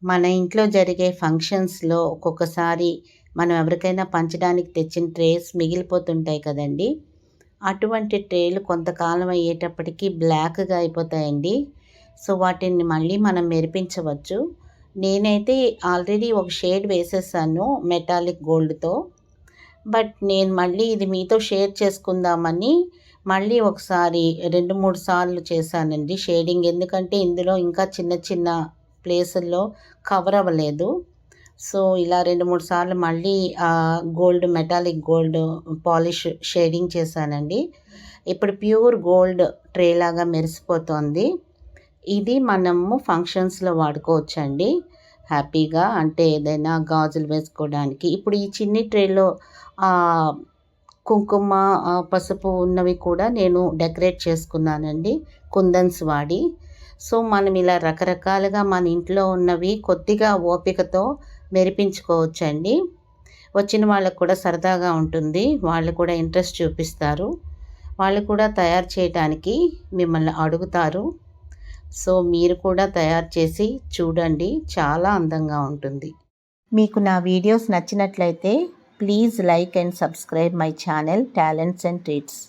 మన ఇంట్లో జరిగే ఫంక్షన్స్‌లో ఒక్కొక్కసారి మనం ఎవరికైనా పంచడానికి తెచ్చిన ట్రేస్ మిగిలిపోతుంటాయి కదండీ! అటువంటి ట్రేలు కొంతకాలం అయ్యేటప్పటికి బ్లాక్‌గా అయిపోతాయండి. సో, వాటిని మళ్ళీ మనం మెరిపించవచ్చు. నేనైతే ఆల్రెడీ ఒక షేడ్ వేసేసాను మెటాలిక్ గోల్డ్‌తో. బట్ నేను మళ్ళీ ఇది మీతో షేర్ చేసుకుందామని మళ్ళీ ఒకసారి 2, 3 సార్లు చేశానండి షేడింగ్. ఎందుకంటే ఇందులో ఇంకా చిన్న చిన్న ప్లేసుల్లో కవర్ అవ్వలేదు. సో, ఇలా 2, 3 సార్లు మళ్ళీ మెటాలిక్ గోల్డ్ పాలిష్ షేడింగ్ చేశానండి. ఇప్పుడు ప్యూర్ గోల్డ్ ట్రే లాగా మెరిసిపోతోంది. ఇది మనము ఫంక్షన్స్‌లో వాడుకోవచ్చండి హ్యాపీగా. అంటే ఏదైనా గాజులు వేసుకోవడానికి. ఇప్పుడు ఈ చిన్ని ట్రేలో ఆహ్, కుంకుమ, పసుపు ఉన్నవి కూడా నేను డెకరేట్ చేసుకున్నానండి కుందన్స్ వాడి. సో, మనం ఇలా రకరకాలుగా మన ఇంట్లో ఉన్నవి కొద్దిగా ఓపికతో మెరిపించుకోవచ్చండి. వచ్చిన వాళ్ళకి కూడా సరదాగా ఉంటుంది. వాళ్ళు కూడా ఇంట్రెస్ట్ చూపిస్తారు. వాళ్ళు కూడా తయారు చేయటానికి మిమ్మల్ని అడుగుతారు. సో, మీరు కూడా తయారు చేసి చూడండి. చాలా అందంగా ఉంటుంది. మీకు నా వీడియోస్ నచ్చినట్లయితే please like and subscribe my channel talents and treats.